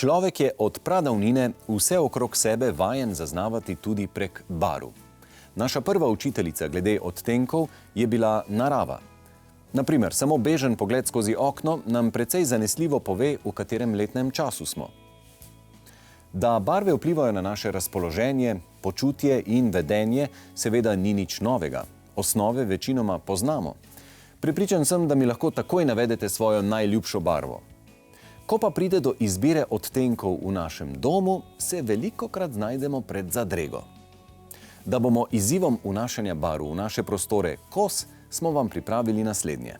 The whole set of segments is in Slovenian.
Človek je od pradavnine vse okrog sebe vajen zaznavati tudi prek barv. Naša prva učiteljica glede odtenkov je bila narava. Naprimer, samo bežen pogled skozi okno nam precej zanesljivo pove, v katerem letnem času smo. Da barve vplivajo na naše razpoloženje, počutje in vedenje, seveda ni nič novega. Osnove večinoma poznamo. Prepričan sem, da mi lahko takoj navedete svojo najljubšo barvo. Ko pa pride do izbire odtenkov v našem domu, se velikokrat znajdemo pred zadrego. Da bomo izzivom vnašanja barv v naše prostore kos, smo vam pripravili naslednje.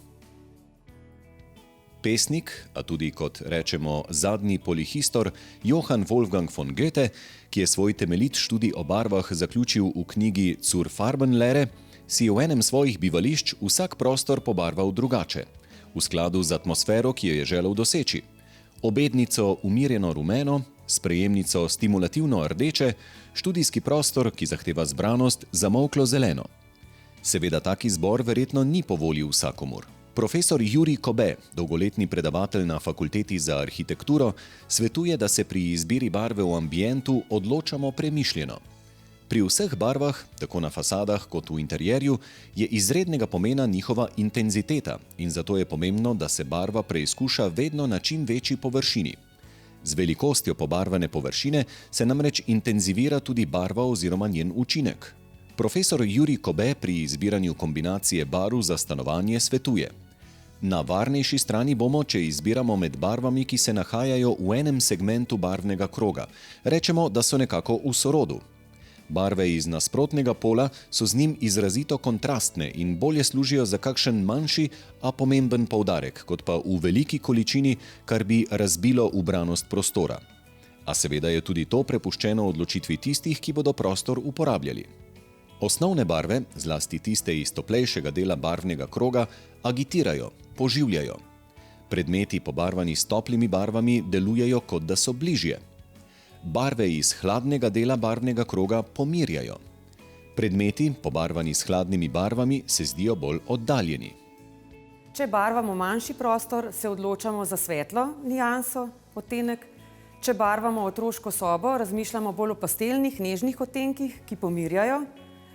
Pesnik, a tudi kot rečemo zadnji polihistor, Johann Wolfgang von Goethe, ki je svoj temeljit študij o barvah zaključil v knjigi Zur Farbenlehre, si je v enem svojih bivališč vsak prostor pobarval drugače, v skladu z atmosfero, ki jo je želel doseči. Obednico umirjeno rumeno, sprejemnico stimulativno rdeče, študijski prostor, ki zahteva zbranost, zamolklo zeleno. Seveda tak izbor verjetno ni po volji vsakomur. Profesor Jurij Kobe, dolgoletni predavatelj na Fakulteti za arhitekturo, svetuje, da se pri izbiri barve v ambientu odločamo premišljeno. Pri vseh barvah, tako na fasadah kot v interjerju, je izrednega pomena njihova intenziteta in zato je pomembno, da se barva preizkuša vedno na čim večji površini. Z velikostjo pobarvane površine se namreč intenzivira tudi barva oziroma njen učinek. Profesor Jurij Kobe pri izbiranju kombinacije barv za stanovanje svetuje. Na varnejši strani bomo, če izbiramo med barvami, ki se nahajajo v enem segmentu barvnega kroga. Rečemo, da so nekako v sorodu. Barve iz nasprotnega pola so z njim izrazito kontrastne in bolje služijo za kakšen manjši, a pomemben poudarek, kot pa v veliki količini, kar bi razbilo ubranost prostora. A seveda je tudi to prepuščeno odločitvi tistih, ki bodo prostor uporabljali. Osnovne barve, zlasti tiste iz toplejšega dela barvnega kroga, agitirajo, poživljajo. Predmeti pobarvani s toplimi barvami delujejo, kot da so bližje. Barve iz hladnega dela barvnega kroga pomirjajo. Predmeti, pobarvani s hladnimi barvami, se zdijo bolj oddaljeni. Če barvamo manjši prostor, se odločamo za svetlo nianso, odtenek. Če barvamo otroško sobo, razmišljamo bolj o pastelnih, nežnih odtenkih, ki pomirjajo.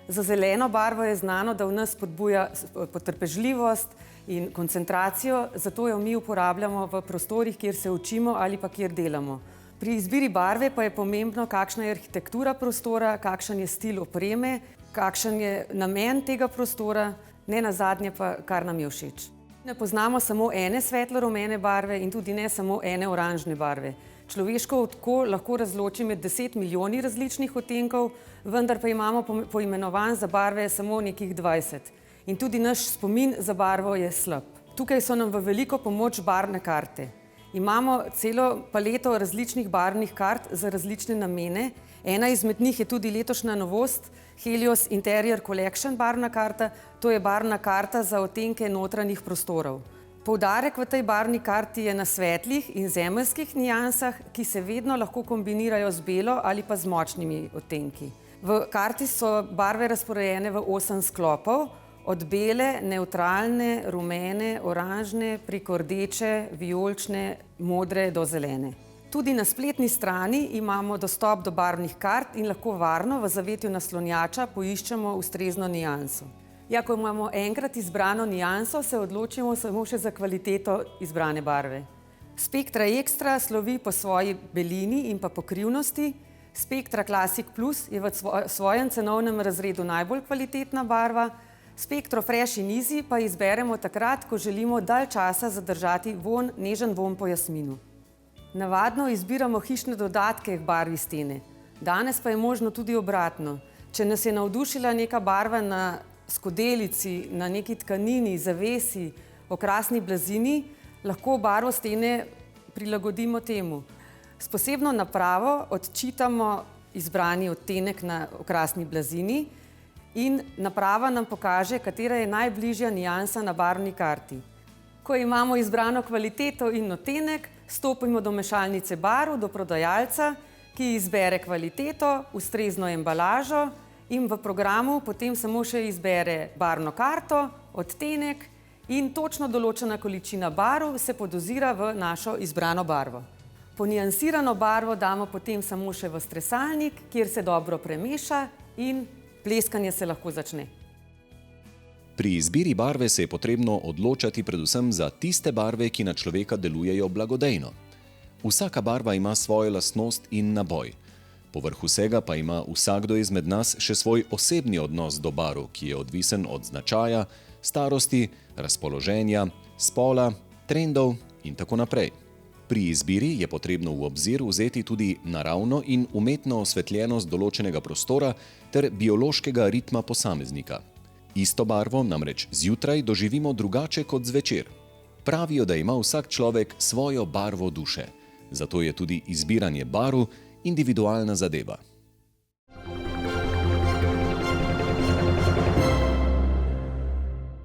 Za zeleno barvo je znano, da v nas spodbuja potrpežljivost in koncentracijo, zato jo mi uporabljamo v prostorih, kjer se učimo ali pa kjer delamo. Pri izbiri barve pa je pomembno, kakšna je arhitektura prostora, kakšen je stil opreme, kakšen je namen tega prostora, ne nazadnje pa, kar nam je všeč. Ne poznamo samo ene svetlo-rumene barve in tudi ne samo ene oranžne barve. Človeško oko lahko razloči med 10 milijoni različnih odtenkov, vendar pa imamo poimenovan za barve samo nekih 20. In tudi naš spomin za barvo je slab. Tukaj so nam v veliko pomoč barvne karte. Imamo celo paleto različnih barvnih kart za različne namene. Ena izmed njih je tudi letošnja novost, Helios Interior Collection barvna karta. To je barvna karta za odtenke notranjih prostorov. Poudarek v tej barvni karti je na svetlih in zemeljskih niansah, ki se vedno lahko kombinirajo z belo ali pa z močnimi odtenki. V karti so barve razporejene v 8 sklopov, od bele, nevtralne, rumene, oranžne, preko rdeče, vijolične, modre do zelene. Tudi na spletni strani imamo dostop do barvnih kart in lahko varno v zavetju naslonjača poiščemo ustrezno nianso. Ja, ko imamo enkrat izbrano nianso, se odločimo samo še za kvaliteto izbrane barve. Spektra Extra slovi po svoji belini in pa pokrivnosti. Spektra Classic Plus je v svojem cenovnem razredu najbolj kvalitetna barva. Spektro Fresh in Easy pa izberemo takrat, ko želimo dalj časa zadržati nežen vonj po jasminu. Navadno izbiramo hišne dodatke k barvi stene. Danes pa je možno tudi obratno. Če nas je navdušila neka barva na skodelici, na neki tkanini, zavesi, okrasni blazini, lahko barvo stene prilagodimo temu. S posebno napravo odčitamo izbrani odtenek na okrasni blazini in naprava nam pokaže, katera je najbližja niansa na barvni karti. Ko imamo izbrano kvaliteto in odtenek, stopimo do mešalnice barv, do prodajalca, ki izbere kvaliteto, ustrezno embalažo in v programu potem samo še izbere barvno karto, odtenek in točno določena količina barv se podozira v našo izbrano barvo. Poniansirano barvo damo potem samo še v stresalnik, kjer se dobro premeša in pleskanje se lahko začne. Pri izbiri barve se je potrebno odločati predvsem za tiste barve, ki na človeka delujejo blagodejno. Vsaka barva ima svojo lastnost in naboj. Povrh vsega pa ima vsakdo izmed nas še svoj osebni odnos do barv, ki je odvisen od značaja, starosti, razpoloženja, spola, trendov in tako naprej. Pri izbiri je potrebno v obzir vzeti tudi naravno in umetno osvetljenost določenega prostora ter biološkega ritma posameznika. Isto barvo namreč zjutraj doživimo drugače kot zvečer. Pravijo, da ima vsak človek svojo barvo duše. Zato je tudi izbiranje barv individualna zadeva.